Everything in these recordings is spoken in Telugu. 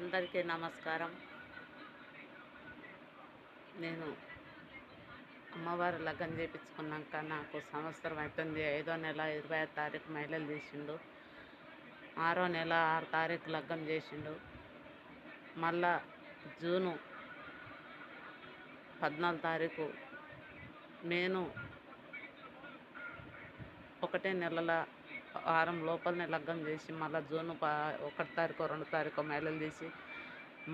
అందరికీ నమస్కారం. నేను అమ్మవారి లగ్గం చేపించుకున్నాక నాకు సంవత్సరం అవుతుంది. 5వ నెల 25వ తారీఖు మైలలు తీసిండు. 6వ నెల 6 తారీఖు లగ్గం చేసిండు. మళ్ళా జూను 14 తారీఖు నేను 1 నెలల వారం లోపలనే లగ్గం చేసి మళ్ళీ జూన్ 1 తారీఖు 2 తారీఖు మైలలు తీసి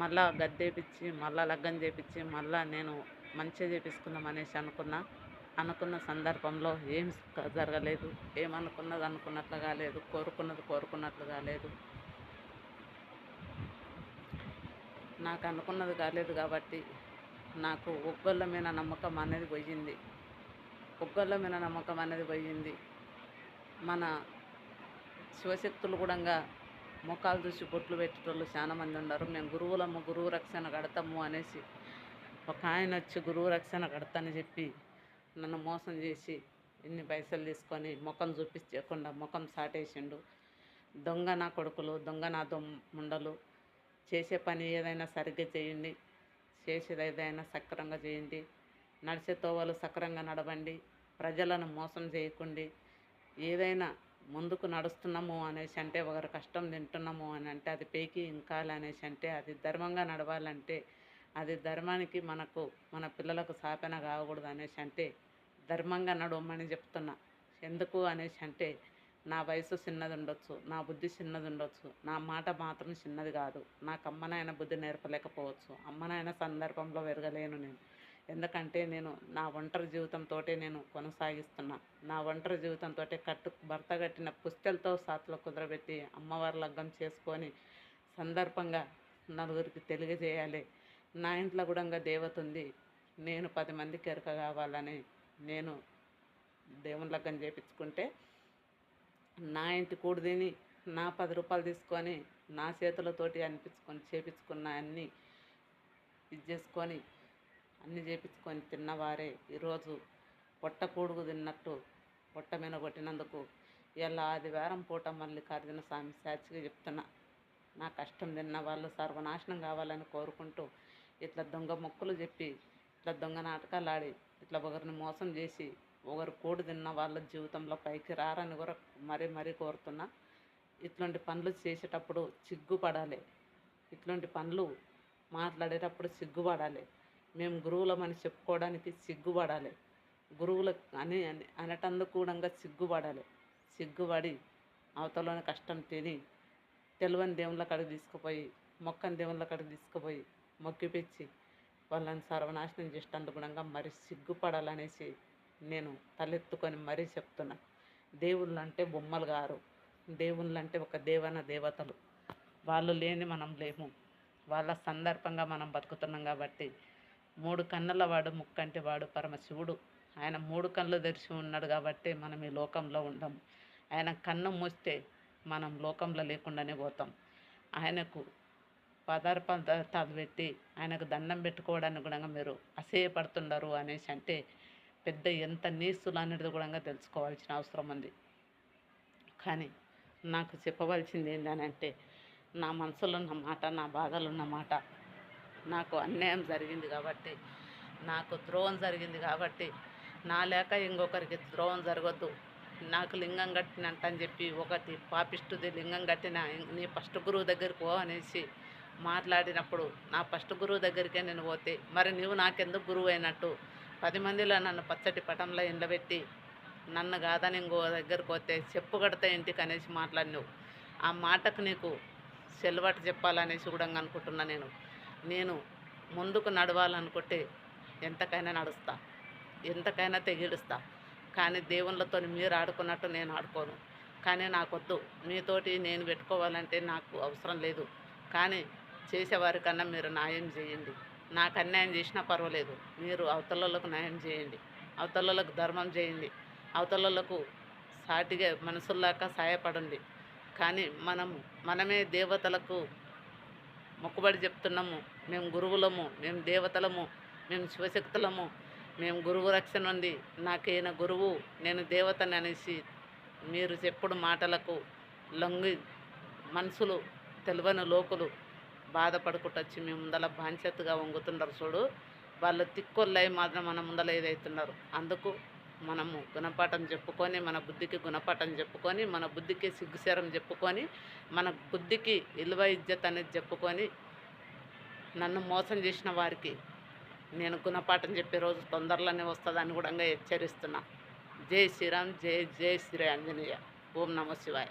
మళ్ళా గద్దెపిచ్చి మళ్ళా లగ్గం చేపించి మళ్ళా నేను మంచిగా చేపించుకుందాం అనేసి అనుకున్న సందర్భంలో ఏం జరగలేదు. ఏమనుకున్నది అనుకున్నట్లు కాలేదు, కోరుకున్నది కోరుకున్నట్లు కాలేదు. నాకు అనుకున్నది కాలేదు కాబట్టి నాకు ఒగ్గొళ్ళ మీద నమ్మకం అనేది పోయింది. మన శివశక్తులు కూడా ముఖాలు చూసి బొట్లు పెట్టేటోళ్ళు చాలా మంది ఉన్నారు. మేము గురువు రక్షణ కడతాము అనేసి ఒక ఆయన వచ్చి గురువు రక్షణ కడతానని చెప్పి నన్ను మోసం చేసి ఇన్ని పైసలు తీసుకొని ముఖం చూపించకుండా ముఖం సాటేసిండు. దొంగ నా కొడుకులు, దొంగ నా ముండలు. చేసే పని ఏదైనా సరిగ్గా చేయండి, చేసేది ఏదైనా సక్రంగా చేయండి, నడిచే తోవలు సక్రంగా నడవండి, ప్రజలను మోసం చేయకండి. ఏదైనా ముందుకు నడుస్తున్నాము అనేసి అంటే, ఒకరి కష్టం తింటున్నాము అని అంటే అది పేకి ఇంకాలి అనేసి అంటే, అది ధర్మంగా నడవాలంటే అది ధర్మానికి మన పిల్లలకు సాపెన కాకూడదు అనేసి అంటే ధర్మంగా నడవమని చెప్తున్నా. ఎందుకు అనేసి అంటే, నా వయసు చిన్నది ఉండొచ్చు, నా బుద్ధి చిన్నది ఉండొచ్చు, నా మాట మాత్రం చిన్నది కాదు. నాకు అమ్మనాయన బుద్ధి నేర్పలేకపోవచ్చు, అమ్మనాయన సందర్భంలో పెరగలేను నేను. ఎందుకంటే నేను నా ఒంటరి జీవితంతో నేను కొనసాగిస్తున్నా. నా ఒంటరి జీవితంతో భర్త కట్టిన పుస్తెలతో సాతులో కుదరబెట్టి అమ్మవారి లగ్గం చేసుకొని సందర్భంగా నలుగురికి తెలియజేయాలి. నా ఇంట్లో కూడా దేవత ఉంది, నేను 10 మందికి ఎరక కావాలని నేను దేవుని లగ్గం చేపించుకుంటే నా ఇంటి కూడి తిని నా 10 రూపాయలు తీసుకొని నా చేతులతోటి చేపించుకున్న అన్నీ చేసుకొని అన్నీ చేపించుకొని తిన్నవారే ఈరోజు పొట్ట కూడుగు తిన్నట్టు పొట్ట మీద కొట్టినందుకు ఇలా ఆదివారం పూట మల్లికార్జున స్వామి సాక్షిగా చెప్తున్నా. నా కష్టం తిన్న వాళ్ళు సర్వనాశనం కావాలని కోరుకుంటూ ఇట్లా దొంగ మొక్కులు చెప్పి ఇట్లా దొంగ నాటకాలు ఆడి ఇట్లా ఒకరిని మోసం చేసి ఒకరు కూడు తిన్న వాళ్ళ జీవితంలో పైకి రారని కూడా మరీ కోరుతున్నా. ఇట్లాంటి పనులు చేసేటప్పుడు సిగ్గుపడాలి, ఇట్లాంటి పనులు మాట్లాడేటప్పుడు సిగ్గుపడాలి. మేము గురువులమని చెప్పుకోవడానికి సిగ్గుపడాలి, గురువుల అనేటందుకు కూడా సిగ్గుపడాలి. సిగ్గుపడి అవతలని కష్టం తిని తెలివని దేవుళ్ళ కాడికి తీసుకుపోయి మొక్కని దేవుళ్ళ కాడికి తీసుకుపోయి మొక్కిపిచ్చి వాళ్ళని సర్వనాశనం చేసేటందుకు కూడా మరి సిగ్గుపడాలనేసి నేను తలెత్తుకొని మరీ చెప్తున్నా. దేవుళ్ళు అంటే బొమ్మలు గారు, దేవుళ్ళు అంటే ఒక దేవతలు. వాళ్ళు లేని మనం లేము. వాళ్ళ సందర్భంగా మనం బతుకుతున్నాం కాబట్టి 3 కన్నుల వాడు ముక్కంటి వాడు పరమశివుడు. ఆయన 3 కళ్ళు తెరిచి ఉన్నాడు కాబట్టి మనం ఈ లోకంలో ఉండము. ఆయన కన్ను మూస్తే మనం లోకంలో లేకుండానే పోతాం. ఆయనకు పదార్థాలు పెట్టి ఆయనకు దండం పెట్టుకోవడానికి కూడా మీరు అసహ్యపడుతున్నారు అనేసి అంటే పెద్ద ఎంత నీసులు అనేది కూడా తెలుసుకోవాల్సిన అవసరం ఉంది. కానీ నాకు చెప్పవలసింది ఏంటంటే, నా మనసులో ఉన్న మాట, నా బాధలు ఉన్న మాట. నాకు అన్యాయం జరిగింది కాబట్టి, నాకు ద్రోహం జరిగింది కాబట్టి, నా లేక ఇంకొకరికి ద్రోహం జరగద్దు. నాకు లింగం కట్టినంట అని చెప్పి ఒకటి పాపిష్టుది లింగం కట్టిన నీ ఫస్ట్ గురువు దగ్గరికి పో అనేసి మాట్లాడినప్పుడు నా ఫస్ట్ గురువు దగ్గరికే నేను పోతే మరి నువ్వు నాకెందుకు గురువు అయినట్టు? 10 మందిలో నన్ను పచ్చటి పటంలో ఎండబెట్టి నన్ను కాదని ఇంకో దగ్గరికి పోతే చెప్పు కడితే ఇంటికి అనేసి మాట్లాడినావు. ఆ మాటకు నీకు సెలవాటు చెప్పాలనేసి కూడా అనుకుంటున్నా. నేను ముందుకు నడవాలనుకుంటే ఎంతకైనా నడుస్తా, ఎంతకైనా తెగిడుస్తా. కానీ దేవుళ్ళతో మీరు ఆడుకున్నట్టు నేను ఆడుకోను. కానీ నాకొద్దు, మీతోటి నేను పెట్టుకోవాలంటే నాకు అవసరం లేదు. కానీ చేసేవారికన్నా మీరు న్యాయం చేయండి. నాకు అన్యాయం చేసినా పర్వాలేదు, మీరు అవతలలకు న్యాయం చేయండి, అవతలలకు ధర్మం చేయండి, అవతలలకు సాటిగా మనసుల్లాక సహాయపడండి. కానీ మనమే దేవతలకు మొక్కుబడి చెప్తున్నాము. మేము గురువులము, మేము దేవతలము, మేము శివశక్తులము, మేము గురువు రక్షణ ఉంది, నాకైన గురువు, నేను దేవతని అనేసి మీరు చెప్పుడు మాటలకు లొంగి మనుషులు తెలివని లోకులు బాధపడుకుంటూ వచ్చి మీ ముందల బాధ్యతగా వంగుతున్నారు చూడు, వాళ్ళు తిక్కొల్లై మాత్రం మన ముందల ఏదైతున్నారు. అందుకు మనము గుణపాఠం చెప్పుకొని, మన బుద్ధికి గుణపాఠం చెప్పుకొని, మన బుద్ధికి సిగ్గుశరం చెప్పుకొని, మన బుద్ధికి ఇలువ ఇజ్జత్ అనేది చెప్పుకొని, నన్ను మోసం చేసిన వారికి నేను గుణపాఠం చెప్పే రోజు తొందరలోనే వస్తుందని కూడా హెచ్చరిస్తున్నా. జై శ్రీరామ్, జై జై శ్రీ ఆంజనేయ. ఓం నమః శివాయ.